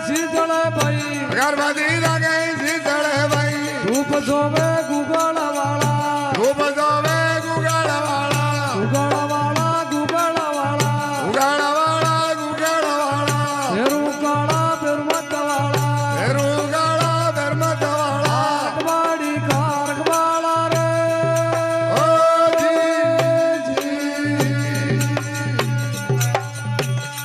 शीतल भाई अगरबत्ती लगे शीतल भाई धूप सोवे गुगल वाला धूप सोवे गुगल वाला गुगल वाला गुगल वाला गुगल वाला गुगल वाला हेरू काला बिरमत वाला हेरू काला बिरमत वाला अखबाड़ी कारक वाला रे ओ जी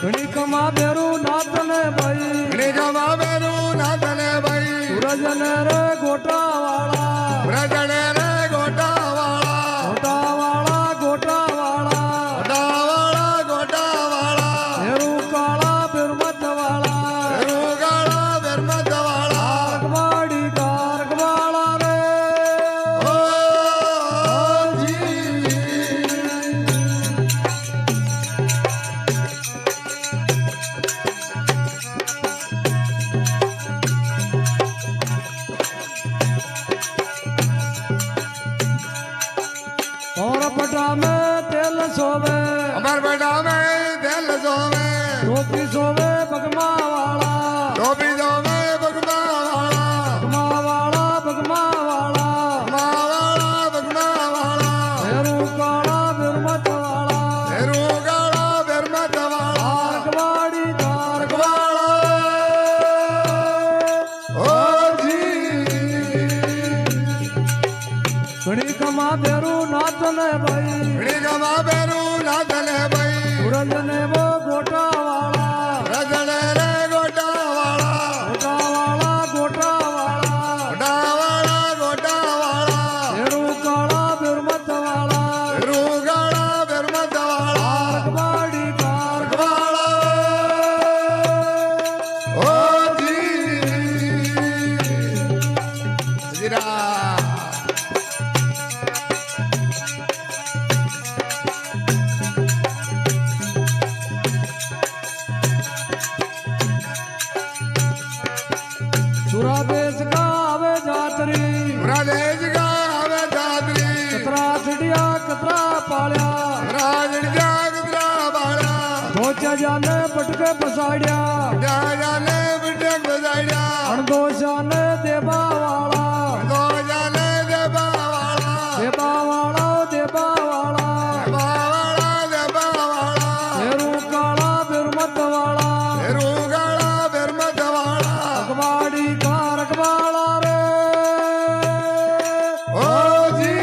गणिकमा बेरू नाथने भाई गणिकमा बेरू नाथने भाई सूरज ने रे गोटा वाला सूरज ने रे गोटा वाला गोटा वाला गोटा वाला गोटा वाला गोटा वाला हेरू काला बिरमत वाला हेरू काला बिरमत वाला अखबाड़ी कारक वाला रे ओ जी और पटा में तेल सोवे अमर बेटा में दिल सोवे टोपी सोवे बगमा वाला टोपी सोवे बगमा वाला बगमा वाला बगमा वाला बगमा वाला बगमा वाला हेरू काला बिरमत वाला हेरू काला बिरमत वाला अखबाड़ी कारक वाला ओ जी गणिकमा बेरू नाथने भाई गणिकमा बेरू नाथने भाई सूरज ने वो गोटा वाला रजने रे गोटा वाला गोटा वाला गोटा वाला गोटा वाला गोटा वाला हेरू काला बिरमत वाला हेरू काला बिरमत वाला अखबाड़ी कारक वाला ओ जी जीरा सुरा देश का आवे जातरी राजेश का हमें दादरी कतरा चिड़िया कतरा पालिया राजन जागरा बाड़ा सोचा जाने पटके पसाड़िया जा जाने बिटे बजाइया अणदो जाने देबा वाला दो जाने देबा वाला देबा वाला देबा वाला देबा वाला देबा वाला हेरू काला बिरमत वाला हेरू काला बिरमत वाला अखबाड़ी कारक वाला रे ओ जी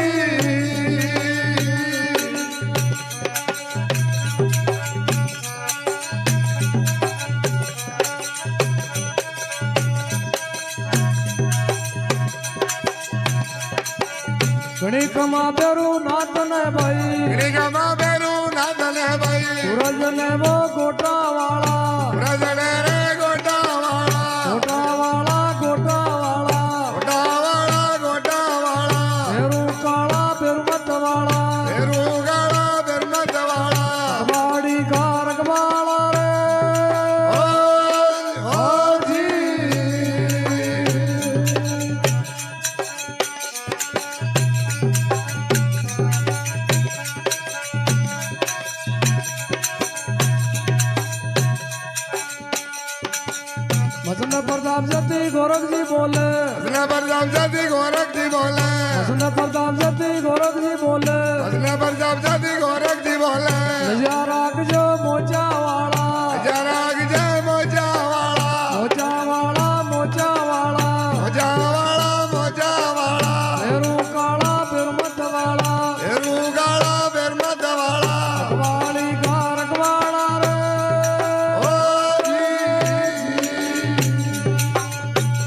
गणिकमा बेरू नाथने भाई गणिकमा बेरू नाथने भाई सूरज ने वो गोटा वाला रजने रे गोटा वाला गोटा वाला गोटा वाला गोटा वाला गोटा वाला हेरू काला बिरमत वाला हेरू काला बिरमत वाला अखबाड़ी कारक वाला रे ओ जी मसंद प्रताप जती गोरख जी बोले हसने पर जामजादी गोरख जी बोले मसंद प्रताप जती गोरख जी बोले हसने पर जामजादी गोरख जी बोले नजारा जो मोचा वाला जरा जय मोजा वाला मोचा वाला मोचा वाला मोजा वाला मोजा वाला हेरू काला बिरमत वाला हेरू काला बिरमत वाला अखबाड़ी कारक वाला रे ओ जी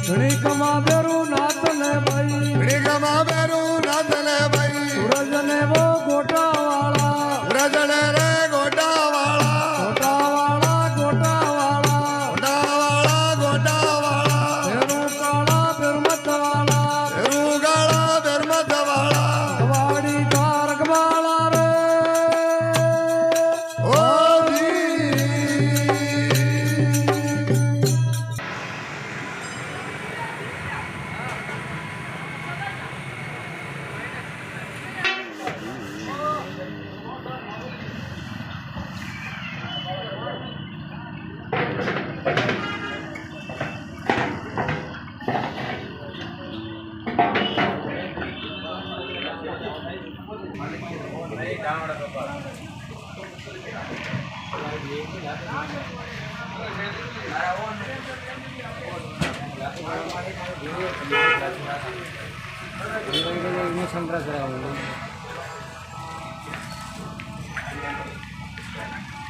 गणिकमा बेरू नाथने भाई गणिकमा बेरू नाथने भाई सूरज ने वो गोटा वाला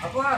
Apa?